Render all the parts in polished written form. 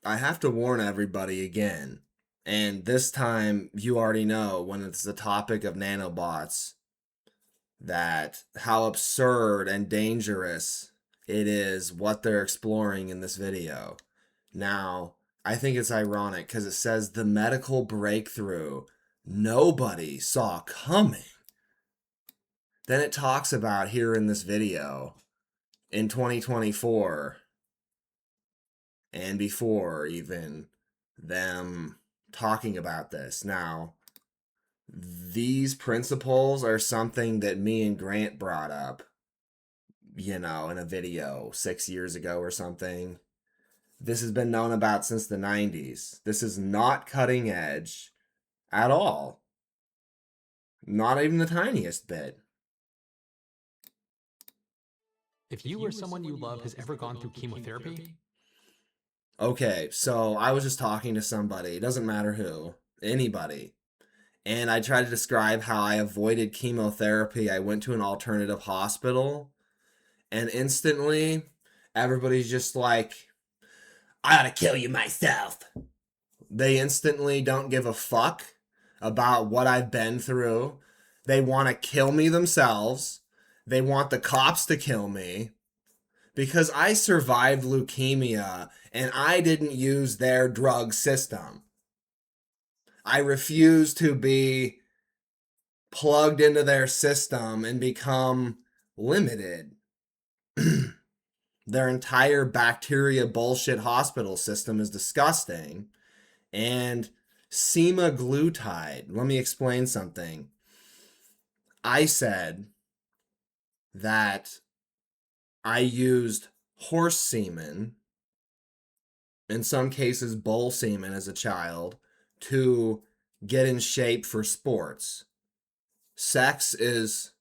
I have to warn everybody again, and this time you already know when it's the topic of nanobots that how absurd and dangerous it is what they're exploring in this video. Now, I think it's ironic because it says the medical breakthrough nobody saw coming. Then it talks about here in this video in 2024 and before even them talking about this. Now, these principles are something that me and Grant brought up, in a video 6 years ago or something. This has been known about since the 90s. This is not cutting edge at all. Not even the tiniest bit. If you or someone you love has ever gone through chemotherapy, Okay, so I was just talking to somebody, it doesn't matter who, anybody, and I tried to describe how I avoided chemotherapy. I went to an alternative hospital, and instantly, everybody's just like, I ought to kill you myself. They instantly don't give a fuck about what I've been through. They want to kill me themselves. They want the cops to kill me because I survived leukemia and I didn't use their drug system. I refuse to be plugged into their system and become limited. Their entire bacteria bullshit hospital system is disgusting. And Semaglutide, let me explain something. I said that I used horse semen, in some cases bull semen as a child, to get in shape for sports. Sex is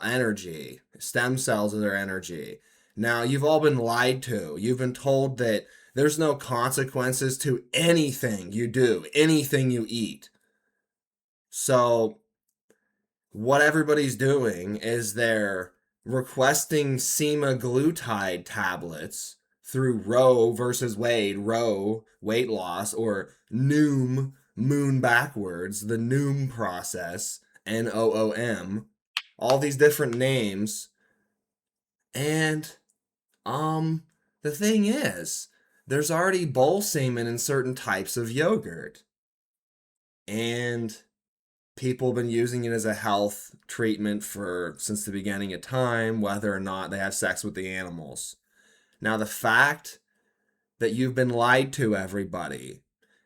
energy. Stem cells are their energy. Now, you've all been lied to. You've been told that there's no consequences to anything you do, anything you eat. So, what everybody's doing is they're requesting semaglutide tablets through Roe versus Wade, Roe, weight loss, or Noom, moon backwards, the Noom process, Noom, all these different names. And the thing is, there's already bull semen in certain types of yogurt. And people have been using it as a health treatment for since the beginning of time, whether or not they have sex with the animals. Now, the fact that you've been lied to, everybody,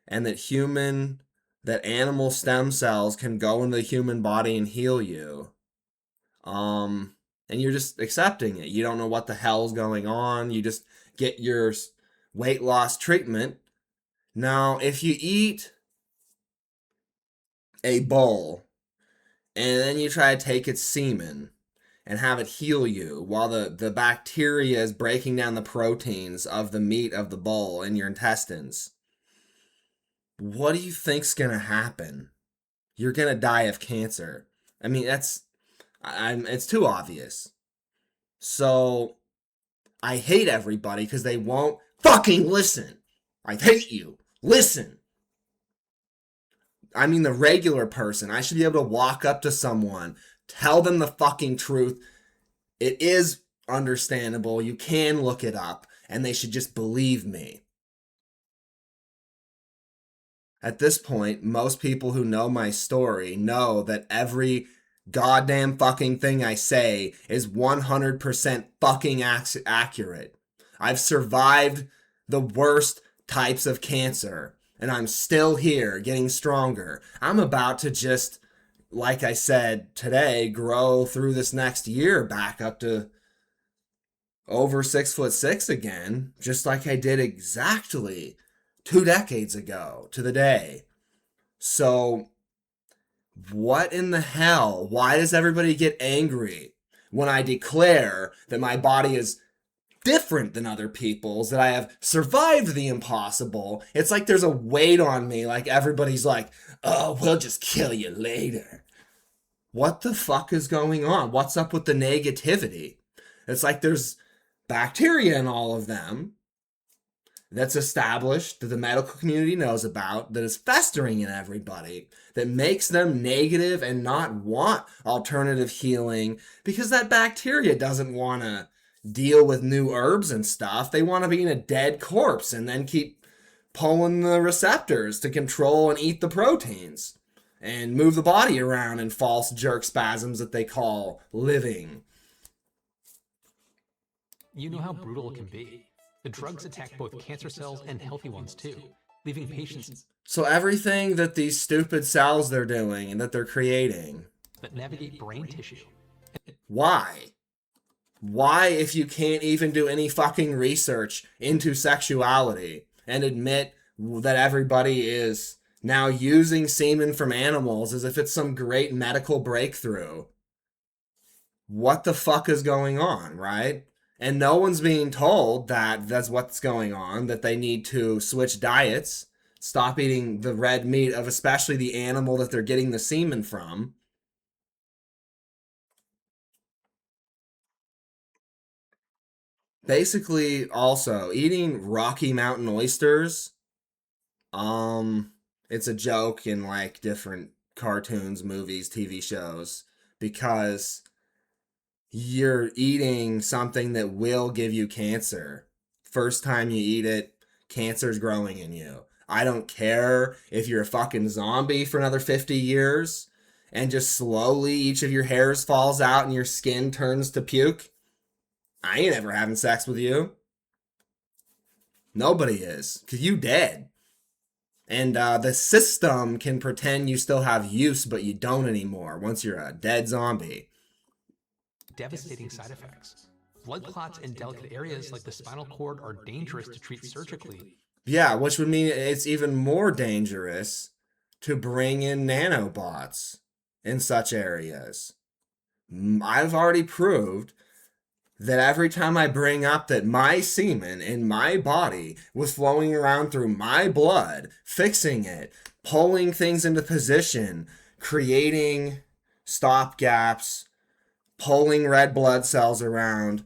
and that animal stem cells can go into the human body and heal you, and you're just accepting it. You don't know what the hell's going on. You just get your weight loss treatment. Now, if you eat a bull and then you try to take its semen and have it heal you while the bacteria is breaking down the proteins of the meat of the bull in your intestines, what do you think's gonna happen? You're gonna die of cancer. I mean, it's too obvious. So I hate everybody because they won't fucking listen. I hate you. Listen. I mean, the regular person. I should be able to walk up to someone, tell them the fucking truth. It is understandable. You can look it up, and they should just believe me. At this point, most people who know my story know that every goddamn fucking thing I say is 100% fucking accurate. I've survived the worst types of cancer, and I'm still here getting stronger. I'm about to just, like I said today, grow through this next year back up to over 6'6" again, just like I did exactly 2 decades ago to the day. So, what in the hell? Why does everybody get angry when I declare that my body is different than other people's, that I have survived the impossible? It's like there's a weight on me, like everybody's like, oh, we'll just kill you later. What the fuck is going on? What's up with the negativity? It's like there's bacteria in all of them, that's established, that the medical community knows about, that is festering in everybody, that makes them negative and not want alternative healing, because that bacteria doesn't want to deal with new herbs and stuff. They want to be in a dead corpse and then keep pulling the receptors to control and eat the proteins and move the body around in false jerk spasms that they call living. You know how brutal it can be. The drugs attack both cancer cells and healthy ones too, leaving patients So everything that these stupid cells they're doing and that they're creating, that navigate brain tissue. why? Why, if you can't even do any fucking research into sexuality and admit that everybody is now using semen from animals as if it's some great medical breakthrough? What the fuck is going on, right? And no one's being told that that's what's going on, that they need to switch diets, stop eating the red meat of especially the animal that they're getting the semen from. Basically, also, eating Rocky Mountain oysters, it's a joke in like different cartoons, movies, TV shows, because you're eating something that will give you cancer. First time you eat it, cancer's growing in you. I don't care if you're a fucking zombie for another 50 years and just slowly each of your hairs falls out and your skin turns to puke. I ain't ever having sex with you. Nobody is, because you dead. And the system can pretend you still have use, but you don't anymore once you're a dead zombie. Devastating side effects. Blood clots in delicate areas like the spinal cord are dangerous to treat surgically. Yeah, which would mean it's even more dangerous to bring in nanobots in such areas. I've already proved that every time I bring up that my semen in my body was flowing around through my blood, fixing it, pulling things into position, creating stop gaps, pulling red blood cells around,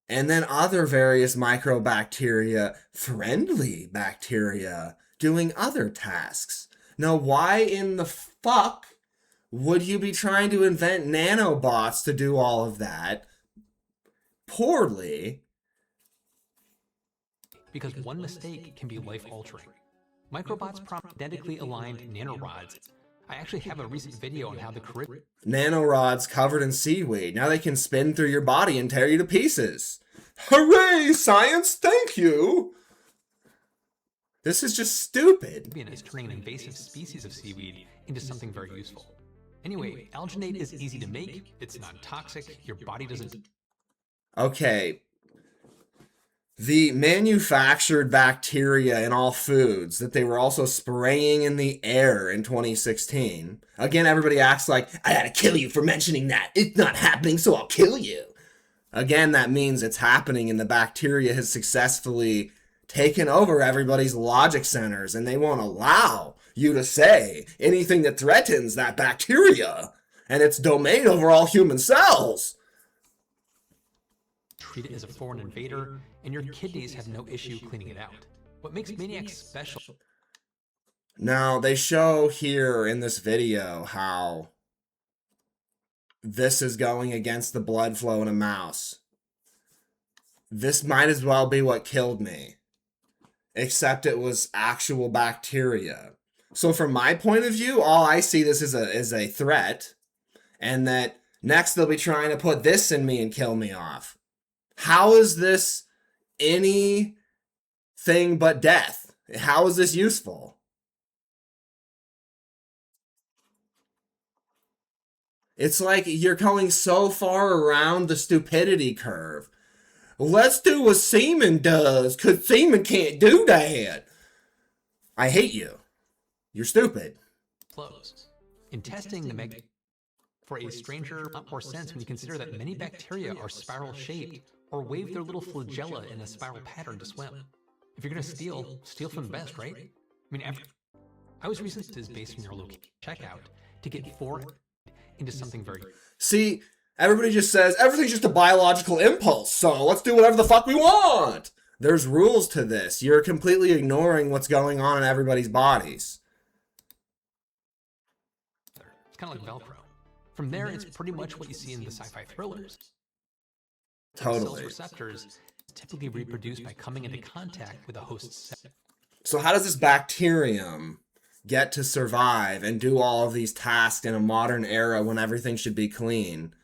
and then other various microbacteria, friendly bacteria, doing other tasks. Now, why in the fuck would you be trying to invent nanobots to do all of that poorly? Because one mistake can be life-altering. Microbots prompt genetically aligned nanorods. I actually have a recent video on how the Caribbean Nanorods covered in seaweed. Now they can spin through your body and tear you to pieces. Hooray, science, thank you! This is just stupid. is turning an invasive species of seaweed into something very useful. Anyway, alginate is easy to make, it's non-toxic, your body doesn't... Okay. The manufactured bacteria in all foods that they were also spraying in the air in 2016. Again, everybody acts like, I gotta kill you for mentioning that. It's not happening, so I'll kill you. Again, that means it's happening and the bacteria has successfully taken over everybody's logic centers and they won't allow you to say anything that threatens that bacteria and its domain over all human cells. Treat it as a foreign invader, and your kidneys have no issue cleaning it out. What makes maniacs special? Now, they show here in this video how this is going against the blood flow in a mouse. This might as well be what killed me, except it was actual bacteria. So from my point of view, all I see this is a threat, and that next they'll be trying to put this in me and kill me off. How is this anything but death? How is this useful? It's like you're going so far around the stupidity curve. Let's do what semen does, because semen can't do that. I hate you. You're stupid. Flows. In testing the meg for a stranger more sense when you consider that many bacteria are spiral-shaped or wave their little flagella in a spiral pattern to swim. If you're gonna steal from the best, right? I mean, I was recently based on your location checkout to get 4 into something very... See, everybody just says, everything's just a biological impulse, so let's do whatever the fuck we want. There's rules to this. You're completely ignoring what's going on in everybody's bodies. It's kind of like Velcro. From there, it's pretty much what you see in the sci-fi thrillers. Totally. Cells receptors typically reproduce by coming into contact with a host's cell. So how does this bacterium get to survive and do all of these tasks in a modern era when everything should be clean?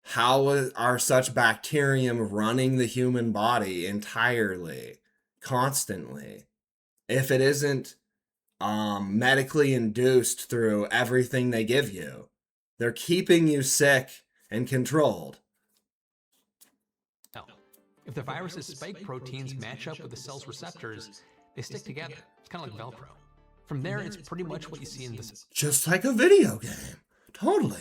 How are such bacterium running the human body entirely, constantly, if it isn't medically induced through everything they give you? They're keeping you sick and controlled. If the virus's spike proteins match up with the cell's receptors, they stick together. It's kind of like Velcro. From there, it's pretty much what you see in the... Just like a video game. Totally.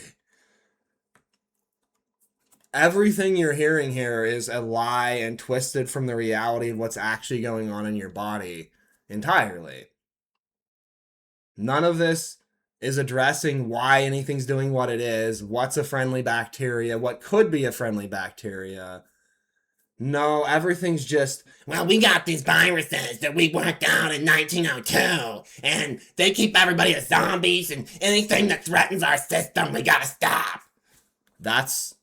Everything you're hearing here is a lie and twisted from the reality of what's actually going on in your body entirely. None of this is addressing why anything's doing what it is, what's a friendly bacteria, what could be a friendly bacteria. No, everything's just, well, we got these viruses that we worked out in 1902, and they keep everybody as zombies, and anything that threatens our system, we gotta stop. That's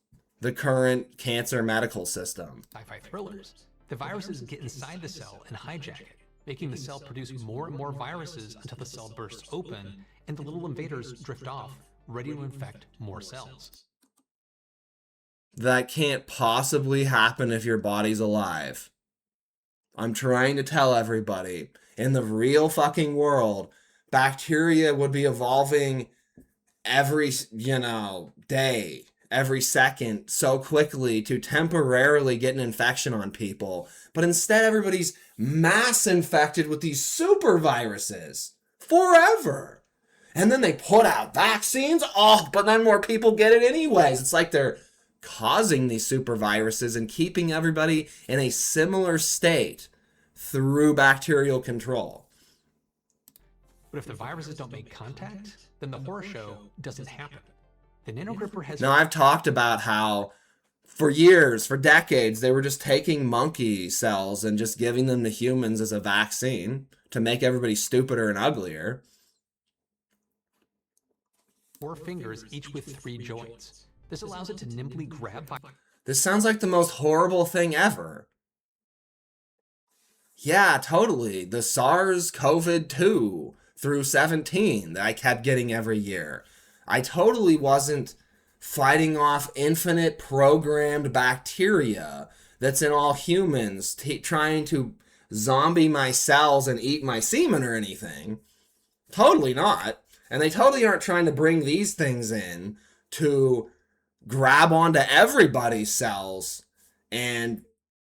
the current cancer medical system. Sci-fi thrillers. The viruses get inside the cell and hijack it, making the cell produce more and more viruses until the cell bursts open and the little invaders drift off, ready to infect more cells. That can't possibly happen if your body's alive. I'm trying to tell everybody, in the real fucking world, bacteria would be evolving every, day, every second, so quickly to temporarily get an infection on people. But instead, everybody's mass infected with these super viruses forever. And then they put out vaccines. Oh, but then more people get it anyways. It's like they're causing these super viruses and keeping everybody in a similar state through bacterial control. But if the viruses don't make contact, then the horror show doesn't happen. The nanogripper has... Now, I've talked about how for years, for decades, they were just taking monkey cells and just giving them to humans as a vaccine to make everybody stupider and uglier. 4 fingers, each with 3 joints. This allows it to nimbly grab... This sounds like the most horrible thing ever. Yeah, totally. The SARS-CoV-2 through 17 that I kept getting every year. I totally wasn't fighting off infinite programmed bacteria that's in all humans trying to zombie my cells and eat my semen or anything. Totally not. And they totally aren't trying to bring these things in to grab onto everybody's cells and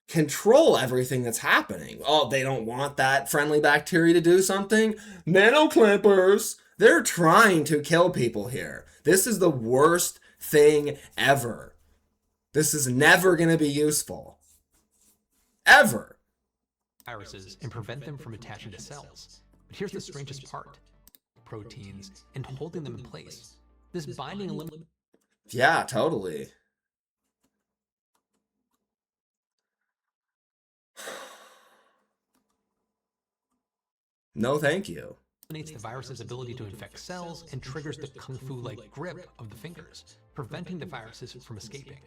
control everything that's happening. Oh, they don't want that friendly bacteria to do something? Nanoclippers! They're trying to kill people here. This is the worst thing ever. This is never going to be useful. Ever. Viruses and prevent them from attaching to cells. But here's the strangest part. Proteins and holding them in place. This binding eliminates... Yeah, totally. No, thank you. The virus's ability to infect cells and triggers the kung fu-like grip of the fingers, preventing the viruses from escaping.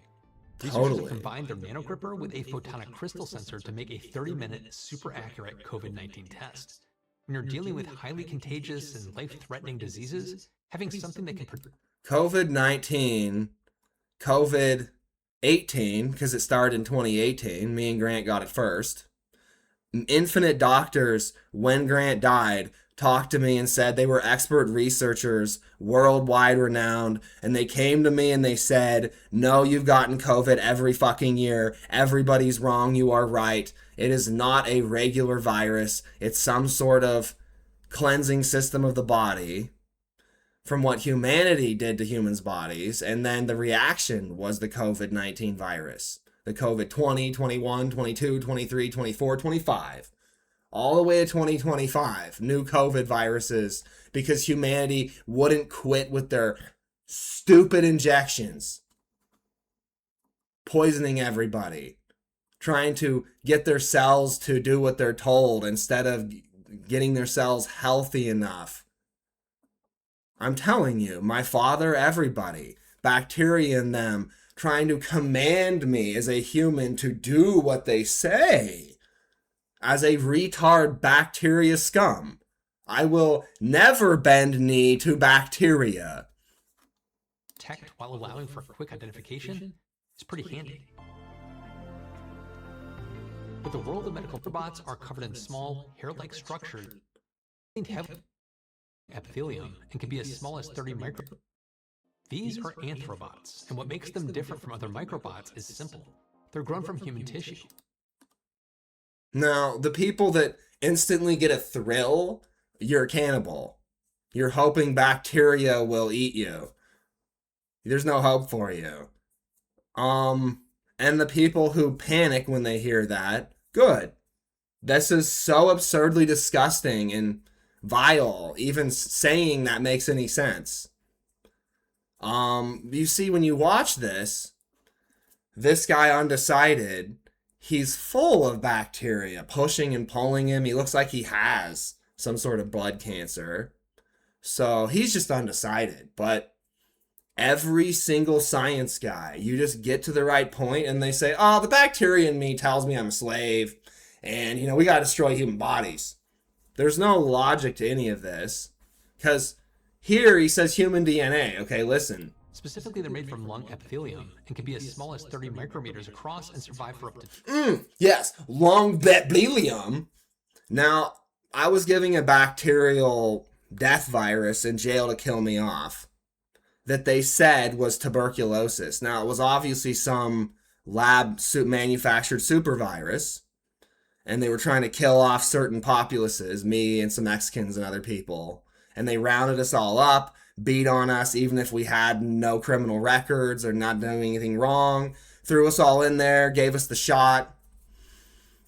Researchers have combined their nanogripper with a photonic crystal sensor to make a 30-minute, super-accurate COVID-19 test. When you're dealing with highly contagious and life-threatening diseases, having something that can... COVID-19, COVID-18, because it started in 2018. Me and Grant got it first. Infinite doctors, when Grant died, talked to me and said they were expert researchers, worldwide renowned, and they came to me and they said, no, you've gotten COVID every fucking year. Everybody's wrong. You are right. It is not a regular virus. It's some sort of cleansing system of the body from what humanity did to humans' bodies. And then the reaction was the COVID-19 virus. The COVID 20, 21, 22, 23, 24, 25. All the way to 2025, new COVID viruses, because humanity wouldn't quit with their stupid injections, poisoning everybody, trying to get their cells to do what they're told instead of getting their cells healthy enough. I'm telling you, my father, everybody, bacteria in them, trying to command me as a human to do what they say. As a retard bacteria scum, I will never bend knee to bacteria. Detect while allowing for quick identification is pretty handy. But the world of medical robots are covered in small, hair-like structures contained heavily in epithelium and can be as small as 30 microns. These are anthrobots, and what makes them different from other microbots is simple. They're grown from human tissue. Now, the people that instantly get a thrill, you're a cannibal. You're hoping bacteria will eat you. There's no hope for you. And the people who panic when they hear that, good. This is so absurdly disgusting and vile, even saying that makes any sense. You see, when you watch this guy undecided, he's full of bacteria pushing and pulling him. He looks like he has some sort of blood cancer. So he's just undecided. But every single science guy, you just get to the right point and they say, oh, the bacteria in me tells me I'm a slave. And, we got to destroy human bodies. There's no logic to any of this. Because here he says human DNA. Okay, listen. Specifically, they're made from lung epithelium and can be as small as 30 micrometers across and survive for up to... Yes, lung epithelium. Now, I was giving a bacterial death virus in jail to kill me off that they said was tuberculosis. Now, it was obviously some lab manufactured super virus, and they were trying to kill off certain populaces, me and some Mexicans and other people, and they rounded us all up, beat on us even if we had no criminal records or not doing anything wrong, threw us all in there, gave us the shot.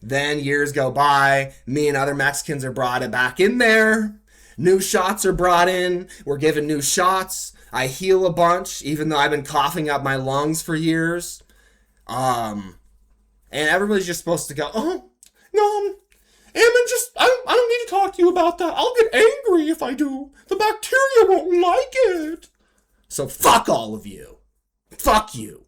Then years go by, me and other Mexicans are brought back in there, new shots are brought in, we're given new shots, I heal a bunch, even though I've been coughing up my lungs for years. And everybody's just supposed to go, oh, no, Ammon, I don't need to talk to you about that. I'll get angry if I do. The bacteria won't like it. So fuck all of you. Fuck you.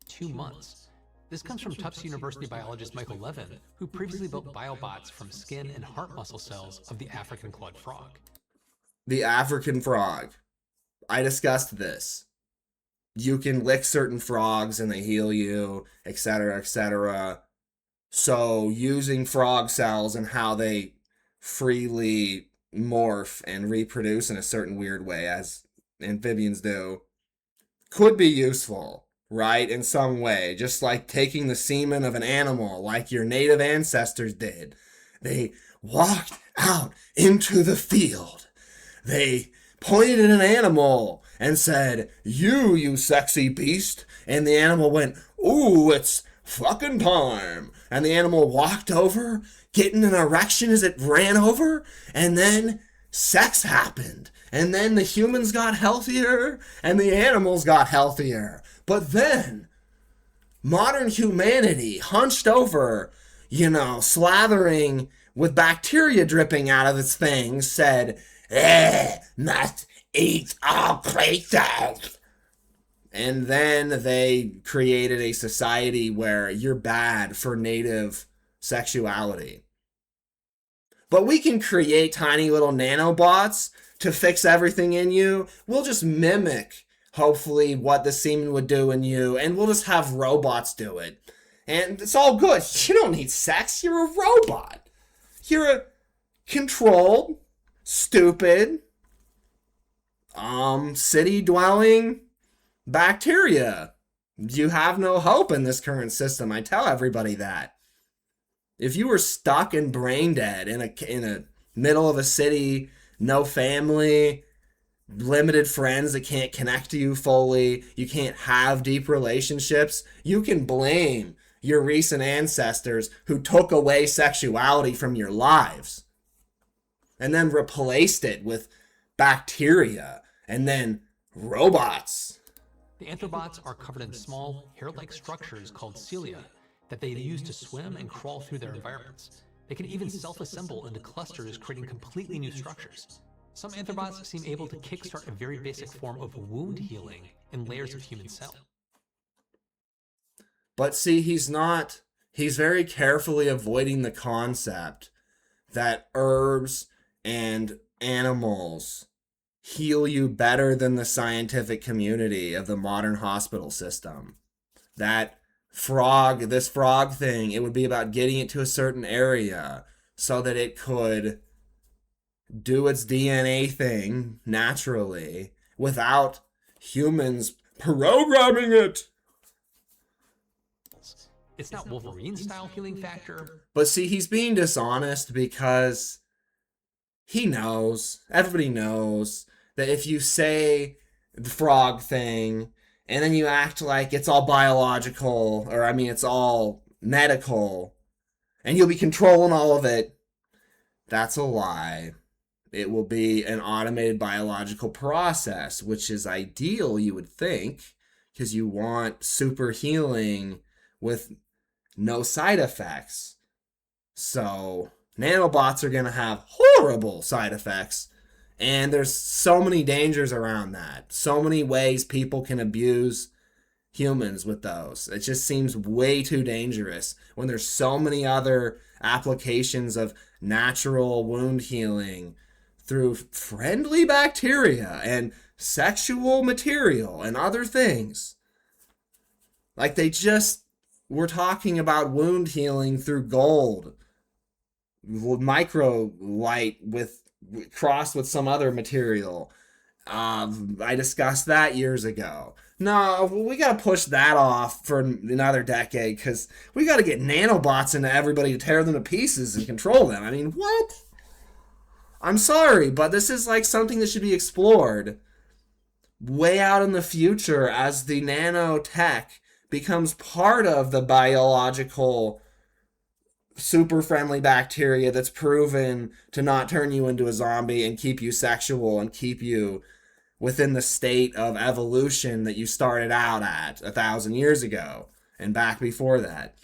2 months. This comes from Tufts University biologist Michael Levin, who previously built biobots from skin and heart muscle cells of the African clawed frog. The African frog. I discussed this. You can lick certain frogs and they heal you, etc., etc. So using frog cells and how they freely morph and reproduce in a certain weird way, as amphibians do, could be useful, right? In some way. Just like taking the semen of an animal, like your native ancestors did. They walked out into the field. They pointed at an animal and said, you sexy beast. And the animal went, ooh, it's fucking time. And the animal walked over, getting an erection as it ran over. And then sex happened. And then the humans got healthier and the animals got healthier. But then modern humanity hunched over, slathering with bacteria dripping out of its things, said, must eat all creatures. And then they created a society where you're bad for native sexuality. But we can create tiny little nanobots to fix everything in you. We'll just mimic, hopefully, what the semen would do in you, and we'll just have robots do it. And it's all good. You don't need sex. You're a robot. You're a controlled, stupid, city-dwelling bacteria. You have no hope in this current system. I tell everybody that. If you were stuck and brain dead in a middle of a city, no family, limited friends that can't connect to you fully, you can't have deep relationships, you can blame your recent ancestors who took away sexuality from your lives and then replaced it with bacteria and then robots. The anthrobots are covered in small, hair-like structures called cilia that they use to swim and crawl through their environments. They can even self-assemble into clusters, creating completely new structures. Some anthrobots seem able to kickstart a very basic form of wound healing in layers of human cell. But see, he's very carefully avoiding the concept that herbs and animals heal you better than the scientific community of the modern hospital system. This frog thing, it would be about getting it to a certain area so that it could do its DNA thing naturally without humans programming it. It's not Wolverine-style healing factor. But see, he's being dishonest because everybody knows that if you say the frog thing and then you act like it's all biological, or I mean it's all medical, and you'll be controlling all of it, that's a lie. It will be an automated biological process, which is ideal, you would think, because you want super healing with no side effects. So nanobots are going to have horrible side effects, and there's so many dangers around that. So many ways people can abuse humans with those. It just seems way too dangerous when there's so many other applications of natural wound healing through friendly bacteria and sexual material and other things. Like we're talking about wound healing through gold, micro light crossed with some other material. I discussed that years ago. No, we got to push that off for another decade because we got to get nanobots into everybody to tear them to pieces and control them. I mean, what? I'm sorry, but this is like something that should be explored way out in the future as the nanotech becomes part of the biological super friendly bacteria that's proven to not turn you into a zombie and keep you sexual and keep you within the state of evolution that you started out at 1,000 years ago and back before that.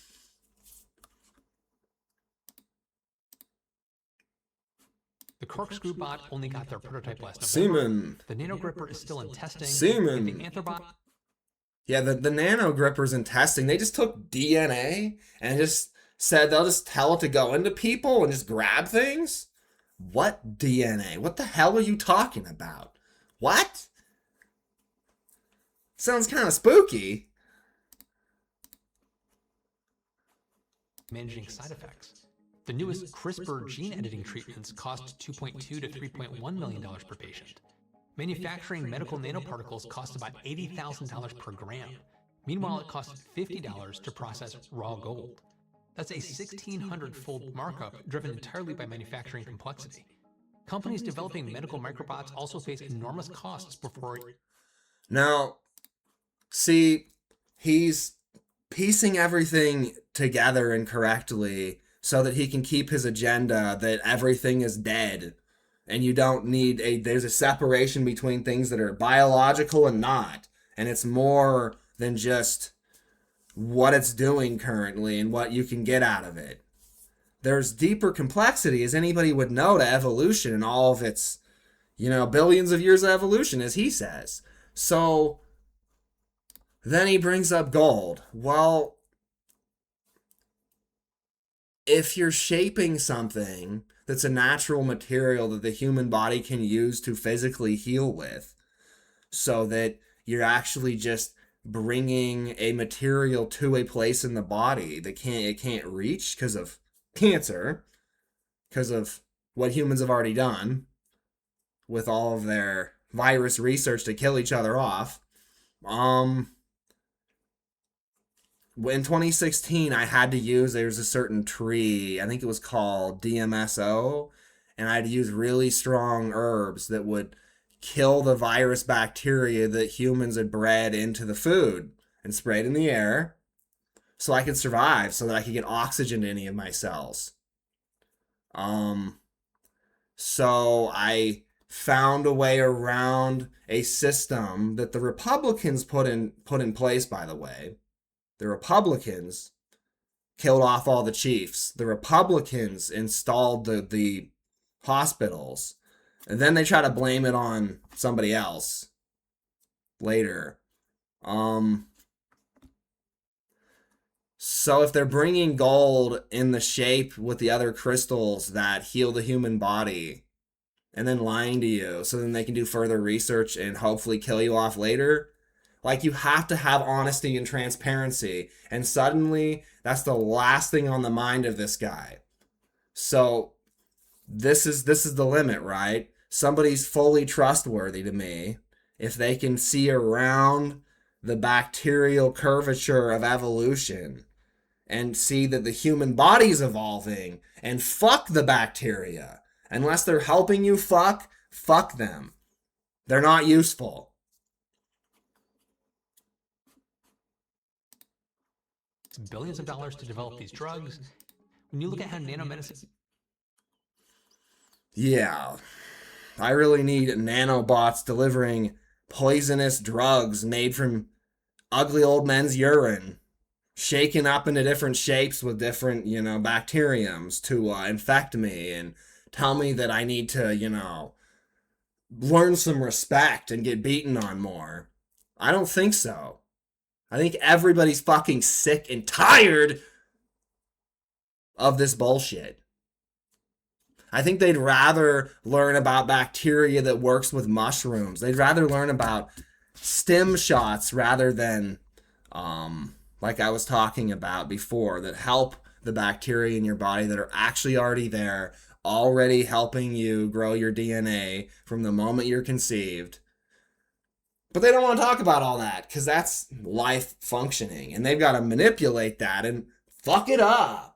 The corkscrew bot only got their prototype last November. Semen. The nano gripper is still in testing. Semen. And the anthrobot. Yeah, the nano gripper's in testing. They just took DNA and just said they'll just tell it to go into people and just grab things? What DNA? What the hell are you talking about? What? Sounds kind of spooky. Managing side effects. The newest CRISPR gene editing treatments cost $2.2 to $3.1 million per patient. Manufacturing medical nanoparticles costs about $80,000 per gram. Meanwhile, it costs $50 to process raw gold. That's a 1,600-fold markup driven entirely by manufacturing complexity. Companies developing medical microbots also face enormous costs before... Now, see, he's piecing everything together incorrectly so that he can keep his agenda that everything is dead and you don't need there's a separation between things that are biological and not. And it's more than just what it's doing currently and what you can get out of it. There's deeper complexity, as anybody would know, to evolution and all of its, billions of years of evolution, as he says. So then he brings up gold. Well, if you're shaping something that's a natural material that the human body can use to physically heal with, so that you're actually just bringing a material to a place in the body that it can't reach because of cancer, because of what humans have already done with all of their virus research to kill each other off. In 2016, there's a certain tree, I think it was called DMSO, and I had to use really strong herbs that would kill the virus bacteria that humans had bred into the food and sprayed in the air so I could survive, so that I could get oxygen to any of my cells. So I found a way around a system that the Republicans put in place, by the way. The Republicans killed off all the chiefs. The Republicans installed the hospitals. And then they try to blame it on somebody else later. So if they're bringing gold in the shape with the other crystals that heal the human body and then lying to you so then they can do further research and hopefully kill you off later, like, you have to have honesty and transparency. And suddenly that's the last thing on the mind of this guy. So this is the limit, right? Somebody's fully trustworthy to me if they can see around the bacterial curvature of evolution and see that the human body's evolving, and fuck the bacteria. Unless they're helping you fuck them. They're not useful. It's billions of dollars to develop these drugs. When you look at how nanomedicine... Yeah. I really need nanobots delivering poisonous drugs made from ugly old men's urine, shaken up into different shapes with different, bacteriums to infect me and tell me that I need to, learn some respect and get beaten on more. I don't think so. I think everybody's fucking sick and tired of this bullshit. I think they'd rather learn about bacteria that works with mushrooms. They'd rather learn about stim shots rather than, like I was talking about before, that help the bacteria in your body that are actually already there, already helping you grow your DNA from the moment you're conceived. But they don't want to talk about all that because that's life functioning. And they've got to manipulate that and fuck it up.